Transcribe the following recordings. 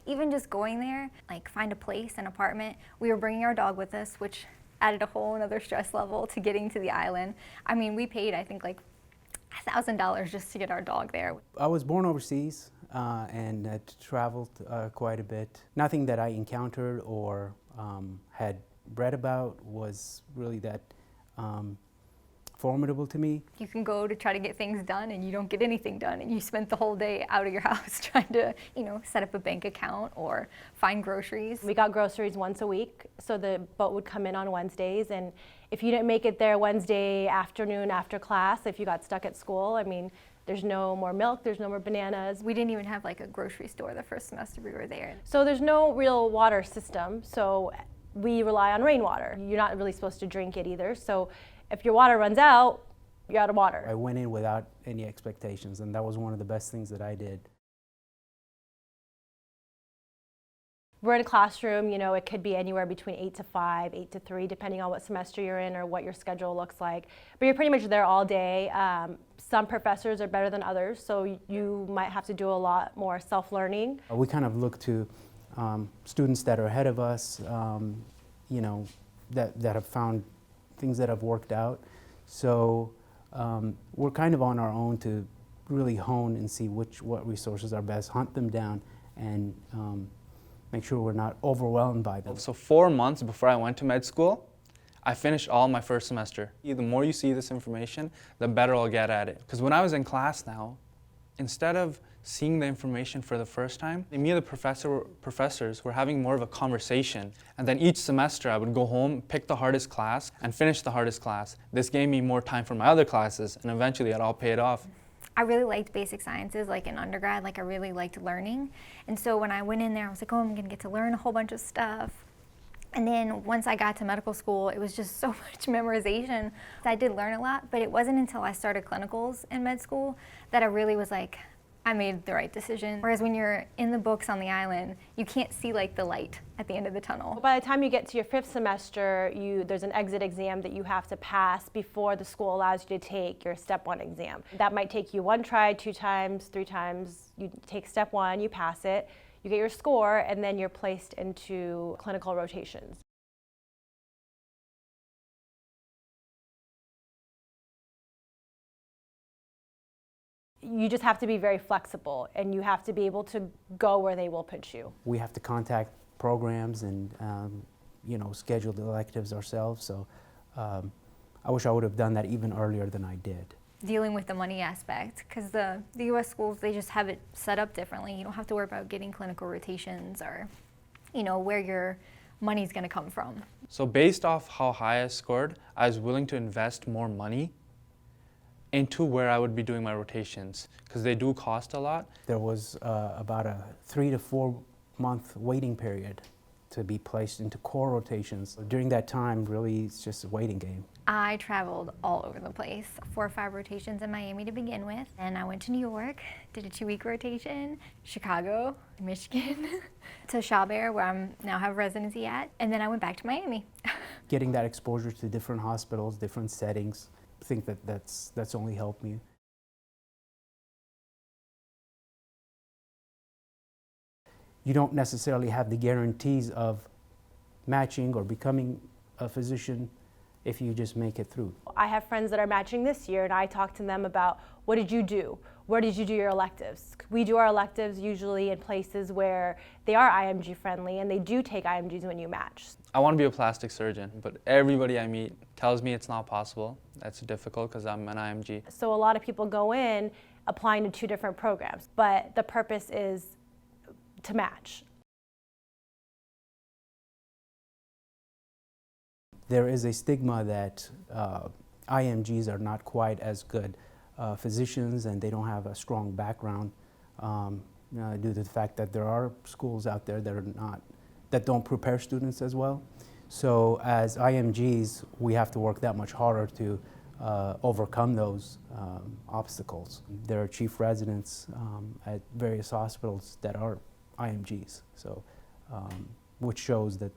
even just going there, like find a place, an apartment. We were bringing our dog with us, which added a whole another stress level to getting to the island. I mean, we paid, I think, like $1,000 just to get our dog there. I was born overseas and traveled quite a bit. Nothing that I encountered or had read about was really that formidable to me. You can go to try to get things done and you don't get anything done, and you spent the whole day out of your house trying to, set up a bank account or find groceries. We got groceries once a week, so the boat would come in on Wednesdays, and if you didn't make it there Wednesday afternoon after class, if you got stuck at school, I mean, there's no more milk, there's no more bananas. We didn't even have like a grocery store the first semester we were there. So there's no real water system, so we rely on rainwater. You're not really supposed to drink it either, so if your water runs out, you're out of water. I went in without any expectations, and that was one of the best things that I did. We're in a classroom, it could be anywhere between 8 to 5, 8 to 3, depending on what semester you're in or what your schedule looks like. But you're pretty much there all day. Some professors are better than others, so you might have to do a lot more self-learning. We kind of look to students that are ahead of us, that have found things that have worked out. So we're kind of on our own to really hone and see what resources are best, hunt them down, and make sure we're not overwhelmed by them. So 4 months before I went to med school, I finished all my first semester. The more you see this information, the better I'll get at it. Because when I was in class now, instead of seeing the information for the first time, me and the professors were having more of a conversation. And then each semester I would go home, pick the hardest class, and finish the hardest class. This gave me more time for my other classes, and eventually it all paid off. I really liked basic sciences, like in undergrad, I really liked learning. And so when I went in there, I was like, oh, I'm gonna get to learn a whole bunch of stuff. And then once I got to medical school, it was just so much memorization. I did learn a lot, but it wasn't until I started clinicals in med school that I really was like, I made the right decision. Whereas when you're in the books on the island, you can't see the light at the end of the tunnel. By the time you get to your 5th semester, there's an exit exam that you have to pass before the school allows you to take your step 1 exam. That might take you 1 try, 2 times, 3 times. You take step 1, you pass it, you get your score, and then you're placed into clinical rotations. You just have to be very flexible, and you have to be able to go where they will put you. We have to contact programs and schedule the electives ourselves. So I wish I would have done that even earlier than I did. Dealing with the money aspect, because the U.S. schools, they just have it set up differently. You don't have to worry about getting clinical rotations or, where your money's going to come from. So based off how high I scored, I was willing to invest more money into where I would be doing my rotations, because they do cost a lot. There was about a 3 to 4 month waiting period to be placed into core rotations. During that time, really, it's just a waiting game. I traveled all over the place. 4 or 5 rotations in Miami to begin with. And I went to New York, did a 2-week rotation, Chicago, Michigan, to Chabert, where I now have residency at. And then I went back to Miami. Getting that exposure to different hospitals, different settings, I think that's only helped me. You don't necessarily have the guarantees of matching or becoming a physician if you just make it through. I have friends that are matching this year, and I talk to them about, what did you do? Where did you do your electives? We do our electives usually in places where they are IMG friendly, and they do take IMGs when you match. I want to be a plastic surgeon, but everybody I meet tells me it's not possible. That's difficult because I'm an IMG. So a lot of people go in applying to 2 different programs, but the purpose is to match. There is a stigma that IMGs are not quite as good physicians, and they don't have a strong background due to the fact that there are schools out there that don't prepare students as well. So as IMGs, we have to work that much harder to overcome those obstacles. There are chief residents at various hospitals that are IMGs, so which shows that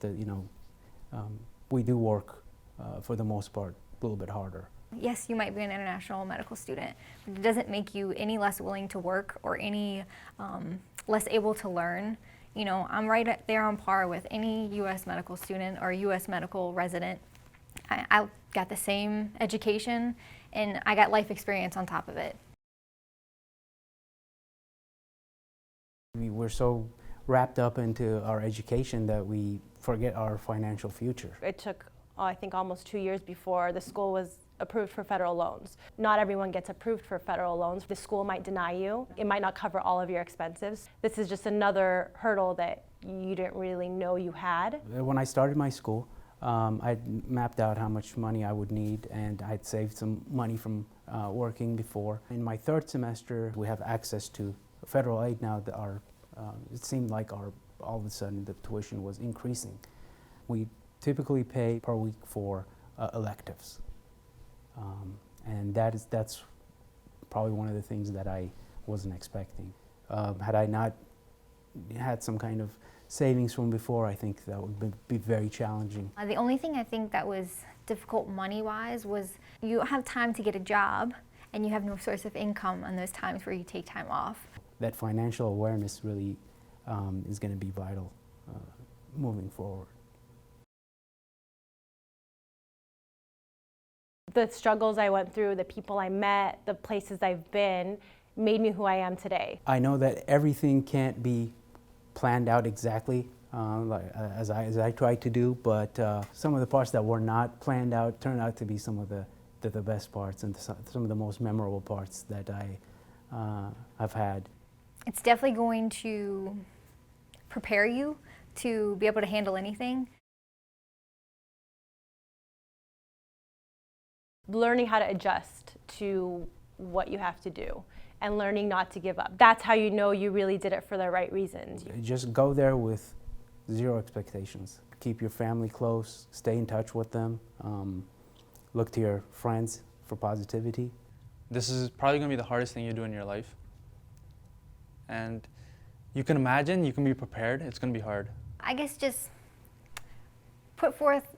we do work for the most part a little bit harder. Yes, you might be an international medical student, but it doesn't make you any less willing to work or any less able to learn. You know, I'm right there on par with any U.S. medical student or U.S. medical resident. I got the same education, and I got life experience on top of it. We're so wrapped up into our education that we forget our financial future. It took, I think, almost 2 years before the school was approved for federal loans. Not everyone gets approved for federal loans. The school might deny you. It might not cover all of your expenses. This is just another hurdle that you didn't really know you had. When I started my school, I'd mapped out how much money I would need, and I'd saved some money from working before. In my third semester, we have access to federal aid now. That it seemed like all of a sudden the tuition was increasing. We typically pay per week for electives, and that's probably one of the things that I wasn't expecting. Had I not had some kind of savings from before, I think that would be very challenging. The only thing I think that was difficult money-wise was you have time to get a job and you have no source of income on those times where you take time off. That financial awareness really is going to be vital moving forward. The struggles I went through, the people I met, the places I've been, made me who I am today. I know that everything can't be planned out exactly as I tried to do, but some of the parts that were not planned out turned out to be some of the best parts and some of the most memorable parts that I've had. It's definitely going to prepare you to be able to handle anything. Learning how to adjust to what you have to do and learning not to give up. That's how you know you really did it for the right reasons. Just go there with zero expectations. Keep your family close, stay in touch with them, look to your friends for positivity. This is probably going to be the hardest thing you do in your life. And you can imagine, you can be prepared, it's going to be hard. I guess just put forth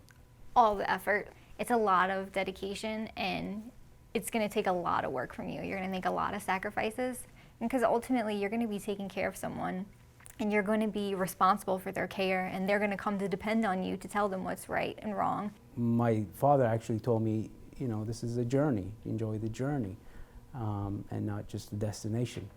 all the effort. It's a lot of dedication, and it's going to take a lot of work from you. You're going to make a lot of sacrifices, because ultimately you're going to be taking care of someone, and you're going to be responsible for their care, and they're going to come to depend on you to tell them what's right and wrong. My father actually told me, you know, this is a journey. Enjoy the journey, and not just the destination.